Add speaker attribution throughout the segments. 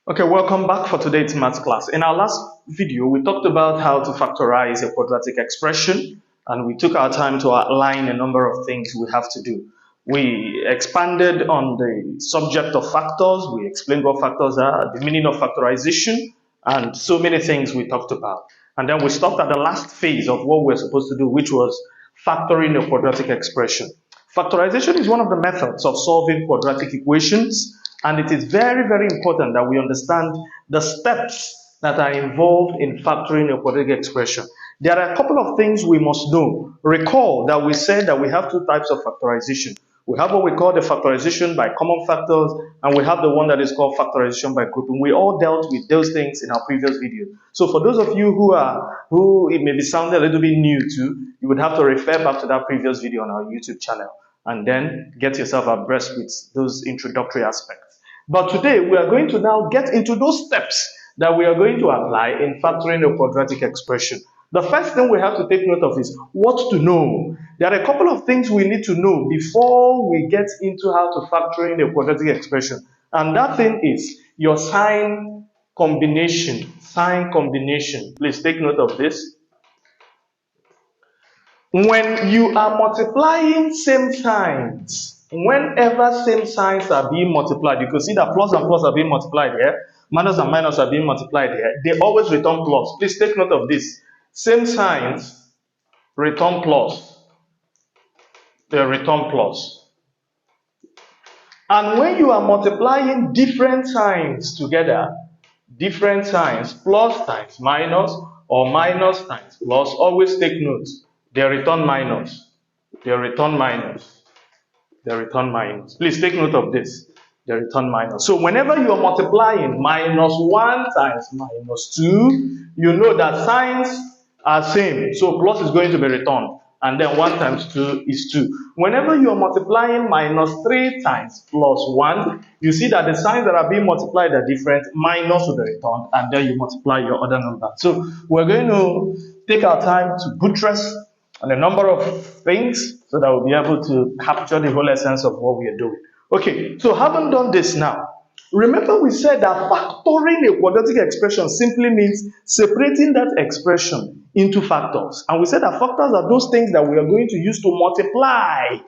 Speaker 1: Okay, welcome back for today's math class. In our last video, we talked about how to factorize a quadratic expression, and we took our time to outline a number of things we have to do. We expanded on the subject of factors, we explained what factors are, the meaning of factorization, and so many things we talked about. And then we stopped at the last phase of what we're supposed to do, which was factoring a quadratic expression. Factorization is one of the methods of solving quadratic equations, and it is very, very important that we understand the steps that are involved in factoring a quadratic expression. There are a couple of things we must know. Recall that we said that we have two types of factorization. We have what we call the factorization by common factors, and we have the one that is called factorization by grouping. We all dealt with those things in our previous video. So for those of you who it may be sounding a little bit new to, you would have to refer back to that previous video on our YouTube channel and then get yourself abreast with those introductory aspects. But today we are going to now get into those steps that we are going to apply in factoring a quadratic expression. The first thing we have to take note of is what to know. There are a couple of things we need to know before we get into how to factor in a quadratic expression. And that thing is your sign combination. Sign combination. Please take note of this. When you are multiplying same signs, whenever same signs are being multiplied, you can see that plus and plus are being multiplied here, minus and minus are being multiplied here, they always return plus. Please take note of this. Same signs return plus. They return plus. And when you are multiplying different signs together, different signs, plus times minus or minus times plus, always take note. They return minus. They return minus. They return minus. Please take note of this. They return minus. So whenever you are multiplying minus 1 times minus 2, you know that signs are same. So plus is going to be returned. And then 1 times 2 is 2. Whenever you are multiplying minus 3 times plus 1, you see that the signs that are being multiplied are different. Minus will be returned. And then you multiply your other number. So we're going to take our time to buttress on a number of things so that we'll be able to capture the whole essence of what we are doing. Okay, so having done this now, remember we said that factoring a quadratic expression simply means separating that expression into factors. And we said that factors are those things that we are going to use to multiply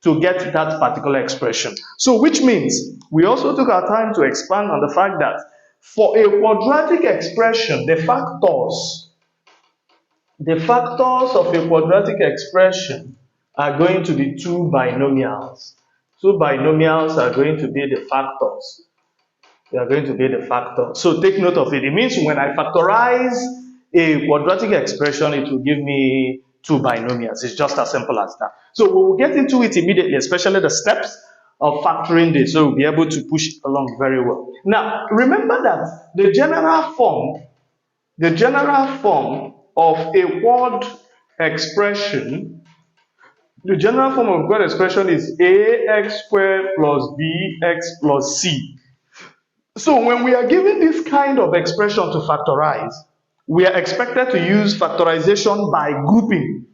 Speaker 1: to get that particular expression. So which means we also took our time to expand on the fact that for a quadratic expression, the factors of a quadratic expression are going to be two binomials. Two binomials are going to be the factors. They are going to be the factors. So take note of it. It means when I factorize a quadratic expression, it will give me two binomials. It's just as simple as that. So we will get into it immediately, especially the steps of factoring this. So we'll be able to push it along very well. Now, remember that the general form of a quad expression, the general form of quad expression is ax squared plus bx plus c. So when we are given this kind of expression to factorize, we are expected to use factorization by grouping.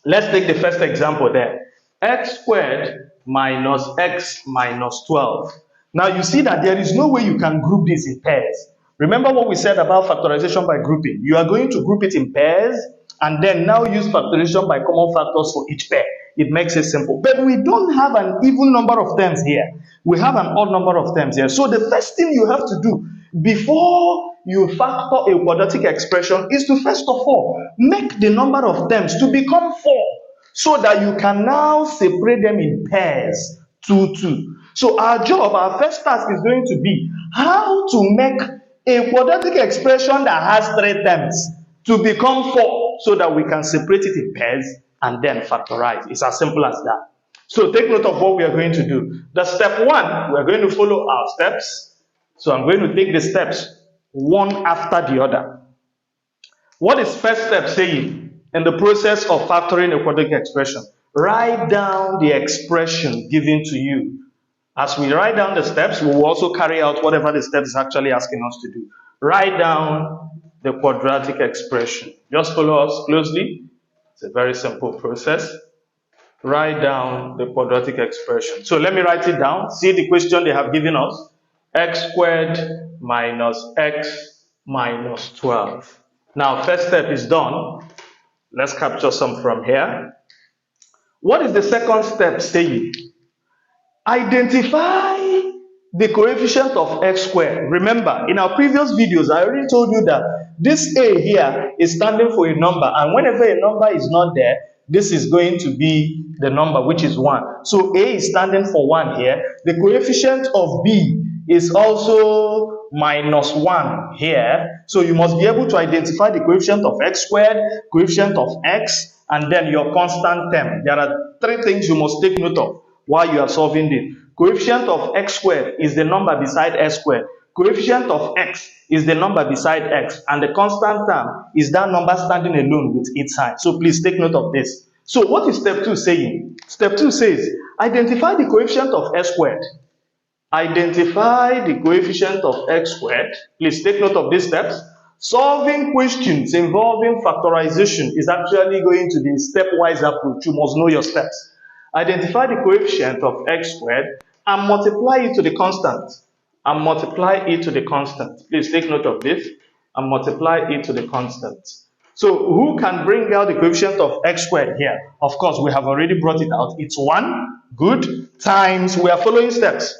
Speaker 1: Let's take the first example there. X squared minus x minus 12. Now you see that there is no way you can group this in pairs. Remember what we said about factorization by grouping. You are going to group it in pairs and then now use factorization by common factors for each pair. It makes it simple. But we don't have an even number of terms here. We have an odd number of terms here. So the first thing you have to do before you factor a quadratic expression is to first of all make the number of terms to become 4 so that you can now separate them in pairs, 2, 2. So our job, our first task is going to be how to make a quadratic expression that has 3 terms to become 4 so that we can separate it in pairs and then factorize. It's as simple as that. So take note of what we are going to do. The step 1, we are going to follow our steps. So I'm going to take the steps one after the other. What is first step saying in the process of factoring a quadratic expression? Write down the expression given to you. As we write down the steps, we will also carry out whatever the step is actually asking us to do. Write down the quadratic expression. Just follow us closely. It's a very simple process. Write down the quadratic expression. So let me write it down. See the question they have given us. x squared minus x minus 12. Now, first step is done. Let's capture some from here. What is the second step saying? Identify the coefficient of x squared. Remember, in our previous videos, I already told you that this a here is standing for a number, and whenever a number is not there, this is going to be the number, which is 1. So a is standing for 1 here. The coefficient of b is also minus 1 here. So you must be able to identify the coefficient of x squared, coefficient of x, and then your constant term. There are 3 things you must take note of while you are solving it. Coefficient of x squared is the number beside x squared. Coefficient of x is the number beside x, and the constant term is that number standing alone with each side. So please take note of this. So what is step 2 saying? Step 2 says, identify the coefficient of x squared. Identify the coefficient of x squared. Please take note of these steps. Solving questions involving factorization is actually going to be a stepwise approach. You must know your steps. Identify the coefficient of x squared and multiply it to the constant. And multiply it to the constant. Please take note of this. And multiply it to the constant. So who can bring out the coefficient of x squared here? Of course, we have already brought it out. It's 1, good, times, we are following steps.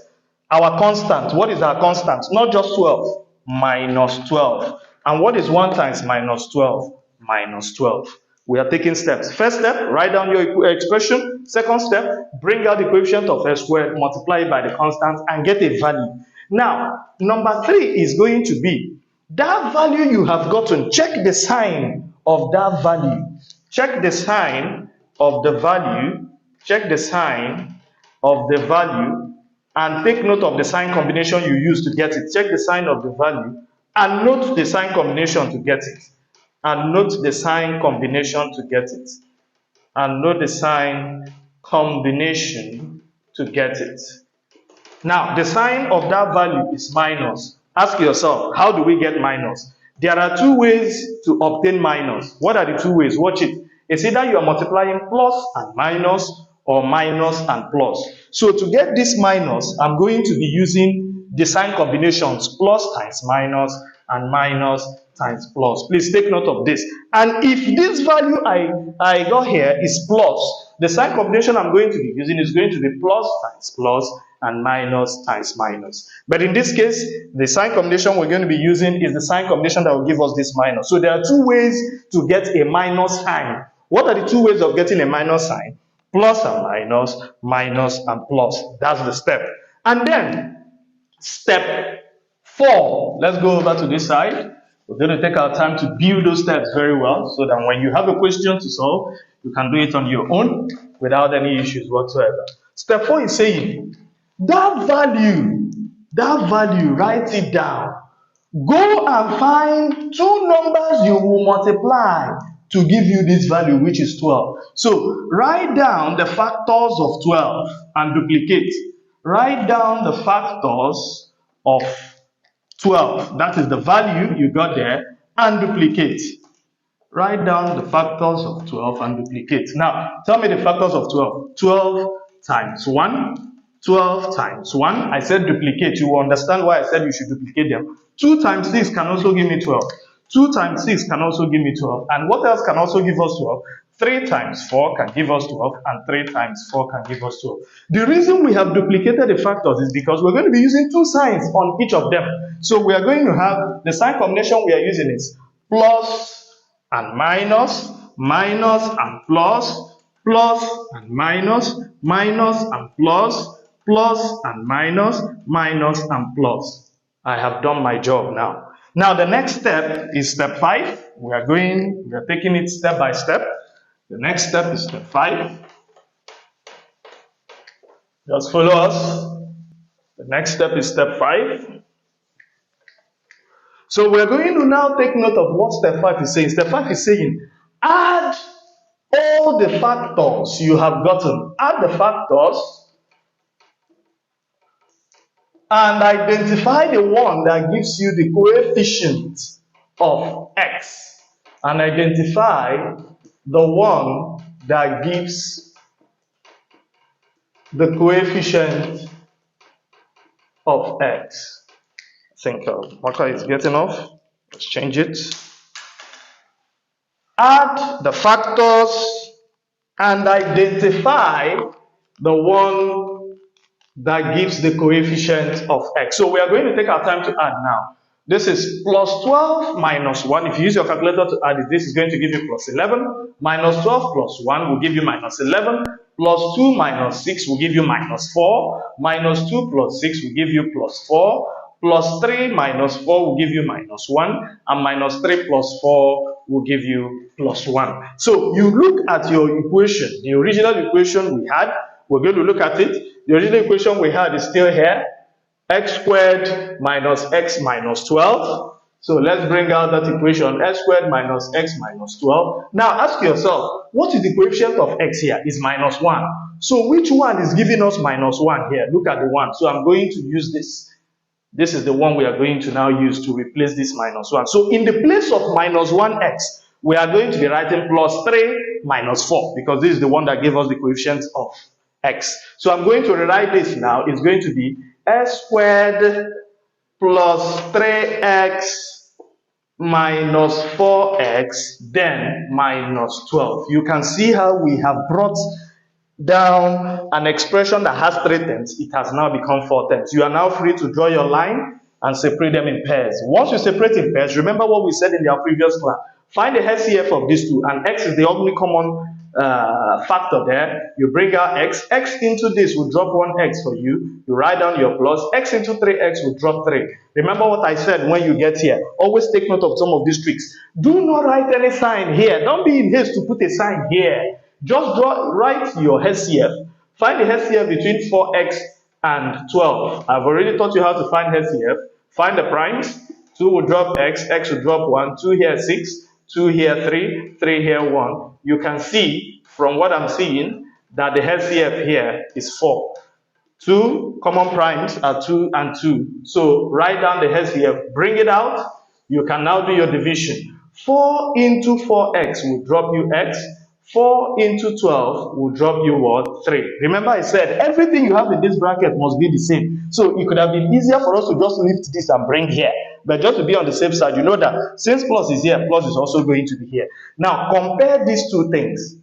Speaker 1: Our constant, what is our constant? Not just 12, minus 12. And what is 1 times minus 12? Minus 12. We are taking steps. First step, write down your expression. Second step, bring out the coefficient of x squared, multiply it by the constant, and get a value. Now, number 3 is going to be that value you have gotten. Check the sign of that value. Check the sign of the value. Check the sign of the value and take note of the sign combination you use to get it. Check the sign of the value and note the sign combination to get it. And note the sign combination to get it. And note the sign combination to get it. Now, the sign of that value is minus. Ask yourself, how do we get minus? There are 2 ways to obtain minus. What are the 2 ways? Watch it. It's either you are multiplying plus and minus, or minus and plus. So to get this minus, I'm going to be using the sign combinations plus times minus and minus times plus. Please take note of this. And if this value I got here is plus, the sign combination I'm going to be using is going to be plus times plus and minus times minus. But in this case, the sign combination we're going to be using is the sign combination that will give us this minus. So there are 2 ways to get a minus sign. What are the 2 ways of getting a minus sign? Plus and minus, minus and plus. That's the step. And then, step 4. Let's go over to this side. We're going to take our time to build those steps very well, so that when you have a question to solve, you can do it on your own without any issues whatsoever. Step 4 is saying, that value, write it down. Go and find 2 numbers you will multiply to give you this value, which is 12. So write down the factors of 12 and duplicate. Write down the factors of 12. That is the value you got there, and duplicate. Write down the factors of 12 and duplicate. Now, tell me the factors of 12. 12 times 1. 12 times 1. I said duplicate. You will understand why I said you should duplicate them. 2 times 6 can also give me 12. 2 times 6 can also give me 12. And what else can also give us 12? 3 times 4 can give us 12, and 3 times 4 can give us 12. The reason we have duplicated the factors is because we're going to be using 2 signs on each of them. So we are going to have the sign combination we are using is plus and minus, minus and plus, plus and minus, minus and plus, plus and minus, minus and plus. I have done my job now. Now the next step is step 5. We are taking it step by step. The next step is step 5. Just follow us. The next step is step 5. So we're going to now take note of what step 5 is saying. Step 5 is saying, add all the factors you have gotten. Add the factors and identify the one that gives you the coefficient of x. And identify the one that gives the coefficient of x. think marker is getting off. Let's change it. Add the factors and identify the one that gives the coefficient of x. So we are going to take our time to add now. This is plus 12 minus 1. If you use your calculator to add it, this is going to give you plus 11. Minus 12 plus 1 will give you minus 11. Plus 2 minus 6 will give you minus 4. Minus 2 plus 6 will give you plus 4. Plus 3 minus 4 will give you minus 1. And minus 3 plus 4 will give you plus 1. So you look at your equation, the original equation we had. We're going to look at it. The original equation we had is still here. X squared minus x minus 12. So let's bring out that equation. X squared minus x minus 12. Now ask yourself, what is the coefficient of x here? Is minus 1. So which one is giving us minus 1 here? Look at the one. So I'm going to use this. This is the one we are going to now use to replace this minus 1. So in the place of minus 1x, we are going to be writing plus 3 minus 4 because this is the one that gave us the coefficient of x. So I'm going to rewrite this now. It's going to be x squared plus 3x minus 4x then minus 12. You can see how we have brought down an expression that has 3 terms. It has now become 4 terms. You are now free to draw your line and separate them in pairs. Once you separate in pairs, remember what we said in our previous class. Find the HCF of these two, and x is the only common factor there. You bring out x. X into this will drop 1x for you. You write down your plus. X into 3x will drop 3. Remember what I said when you get here. Always take note of some of these tricks. Do not write any sign here. Don't be in haste to put a sign here. Just write your HCF. Find the HCF between 4x and 12. I've already taught you how to find HCF. Find the primes. 2 will drop x. X will drop 1. 2 here 6. 2 here 3. 3 here 1. You can see from what I'm seeing that the HCF here is 4. 2 common primes are 2 and 2. So write down the HCF. Bring it out. You can now do your division. 4 into 4x will drop you x. 4 into 12 will drop you what? 3. Remember I said everything you have in this bracket must be the same. So it could have been easier for us to just lift this and bring here. But just to be on the safe side, you know that since plus is here, plus is also going to be here. Now compare these two things.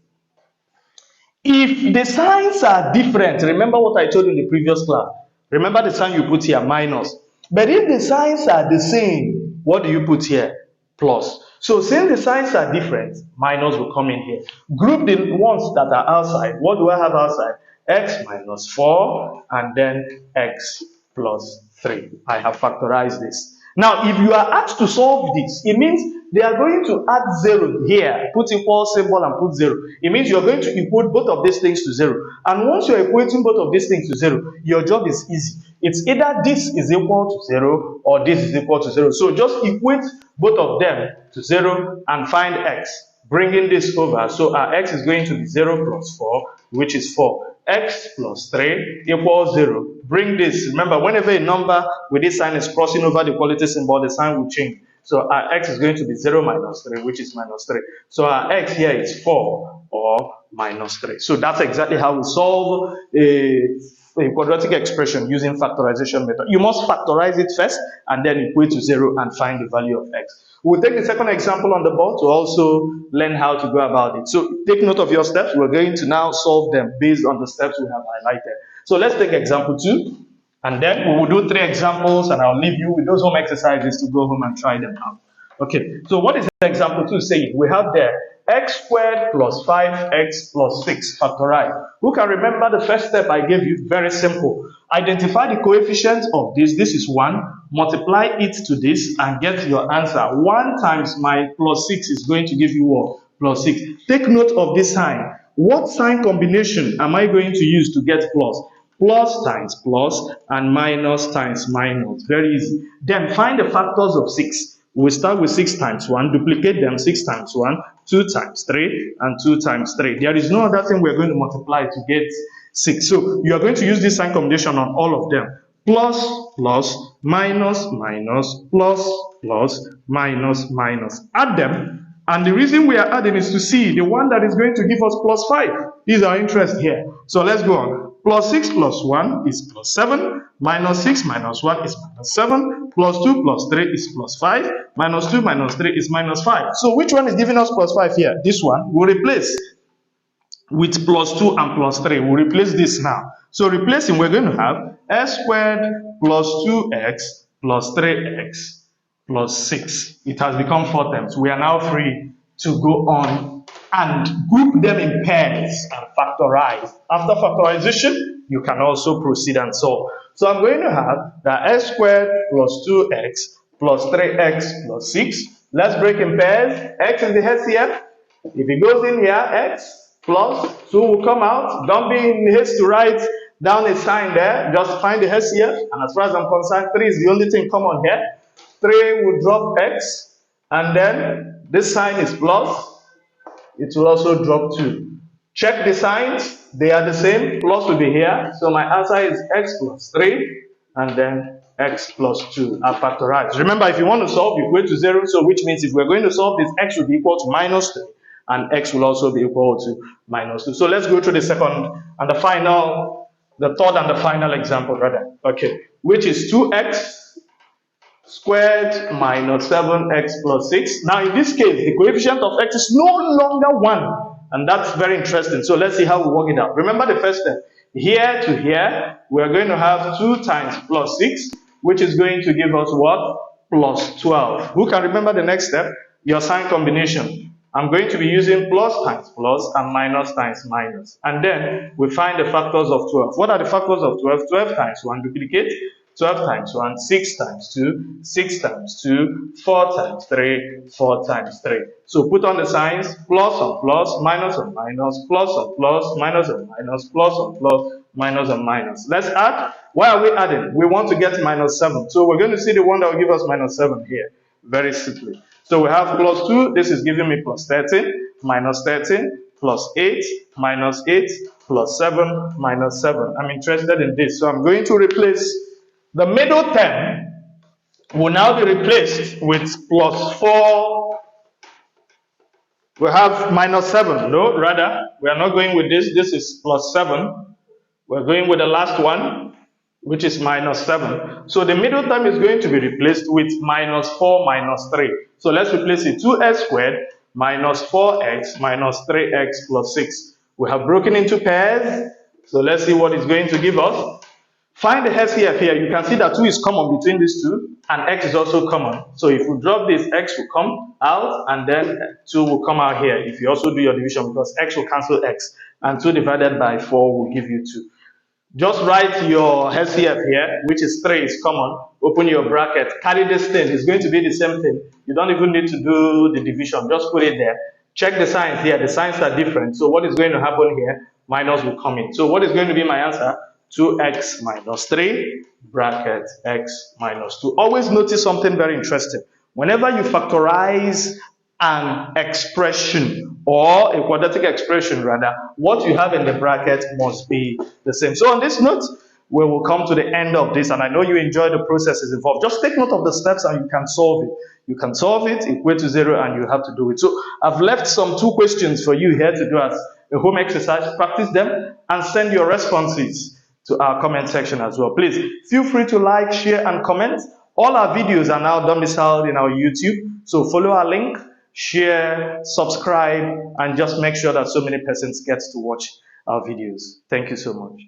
Speaker 1: If the signs are different, remember what I told you in the previous class. Remember the sign you put here, minus. But if the signs are the same, what do you put here? Plus. So since the signs are different, minus will come in here. Group the ones that are outside. What do I have outside? X minus 4 and then x plus 3. I have factorized this. Now, if you are asked to solve this, it means they are going to add 0 here. Put equal symbol and put 0. It means you're going to equate both of these things to 0. And once you're equating both of these things to 0, your job is easy. It's either this is equal to 0 or this is equal to 0. So just equate both of them to 0 and find x. Bringing this over, so our x is going to be 0 plus 4, which is 4. X plus 3 equals 0. Bring this. Remember, whenever a number with this sign is crossing over the quality symbol, the sign will change. So our x is going to be 0 minus 3, which is minus 3. So our x here is 4 or minus 3. So that's exactly how we solve a quadratic expression using factorization method. You must factorize it first and then equate to 0 and find the value of x. We'll take the second example on the board to also learn how to go about it. So take note of your steps. We're going to now solve them based on the steps we have highlighted. So let's take example 2, and then we will do 3 examples, and I'll leave you with those home exercises to go home and try them out. Okay, so what is example 2 saying? We have there x squared plus 5x plus 6 factorize. Who can remember the first step I gave you? Very simple. Identify the coefficient of this. This is 1. Multiply it to this and get your answer. 1 times my plus 6 is going to give you what? Plus 6. Take note of this sign. What sign combination am I going to use to get plus? Plus times plus and minus times minus. Very easy. Then find the factors of 6. We'll start with 6 times 1, duplicate them, 6 times 1, 2 times 3, and 2 times 3. There is no other thing we're going to multiply to get 6. So you are going to use this sign combination on all of them. Plus, plus, minus, minus, plus, plus, minus, minus. Add them. And the reason we are adding is to see the one that is going to give us plus 5. Is our interest here. So let's go on. Plus 6 plus 1 is plus 7. Minus 6 minus 1 is minus 7. plus 2 plus 3 is plus 5. Minus 2 minus 3 is minus 5. So which one is giving us plus 5 here? This one. We'll replace with plus 2 and plus 3. We'll replace this now. So replacing, we're going to have x squared plus 2x plus 3x plus 6. It has become 4 terms. We are now free to go on and group them in pairs and factorize. After factorization, you can also proceed and solve. So I'm going to have that x squared plus 2x plus 3x plus 6. Let's break in pairs. X is the HCF. If it goes in here, x plus 2 will come out. Don't be in haste to write down a sign there. Just find the HCF. And as far as I'm concerned, 3 is the only thing common here. 3 will drop x. And then this sign is plus. It will also drop 2. Check the signs. They are the same. Plus will be here. So my answer is x plus 3. And then x plus 2 are factorized. Remember, if you want to solve, you equate to 0. So which means if we're going to solve this, x will be equal to minus 3. And x will also be equal to minus 2. So let's go through the second and the third and the final example rather. Okay. Which is 2x squared minus 7x plus 6. Now in this case, the coefficient of x is no longer 1. And that's very interesting. So let's see how we work it out. Remember the first step. Here to here, we're going to have 2 times plus 6, which is going to give us what? Plus 12. Who can remember the next step? Your sign combination. I'm going to be using plus times plus and minus times minus. And then we find the factors of 12. What are the factors of 12? 12 times 1 duplicate. 12 times 1, 6 times 2, 6 times 2, 4 times 3, 4 times 3. So put on the signs, plus on plus, minus on minus, plus on plus, minus on minus, plus on plus, minus on minus. Let's add. Why are we adding? We want to get minus 7. So we're going to see the one that will give us minus 7 here, very simply. So we have plus 2, this is giving me plus 13, minus 13, plus 8, minus 8, plus 7, minus 7. I'm interested in this, so I'm going to replace the middle term will now be replaced with plus 4. We have minus 7. No, rather, we are not going with this. This is plus 7. We're going with the last one, which is minus 7. So the middle term is going to be replaced with minus 4 minus 3. So let's replace it. 2x squared minus 4x minus 3x plus 6. We have broken into pairs. So let's see what it's going to give us. Find the HCF here. You can see that 2 is common between these two, and x is also common. So if we drop this, x will come out, and then 2 will come out here. If you also do your division, because x will cancel x, and 2 divided by 4 will give you 2. Just write your HCF here, which is 3 is common. Open your bracket. Carry this thing. It's going to be the same thing. You don't even need to do the division. Just put it there. Check the signs here. The signs are different. So what is going to happen here? Minus will come in. So what is going to be my answer? 2x minus 3, bracket x minus 2. Always notice something very interesting. Whenever you factorize an expression or a quadratic expression rather, what you have in the bracket must be the same. So on this note, we will come to the end of this, and I know you enjoy the processes involved. Just take note of the steps and you can solve it. You can solve it, equate to 0, and you have to do it. So I've left some 2 questions for you here to do as a home exercise. Practice them and send your responses to our comment section as well. Please feel free to like, share, and comment. All our videos are now domiciled in our YouTube. So follow our link, share, subscribe, and just make sure that so many persons get to watch our videos. Thank you so much.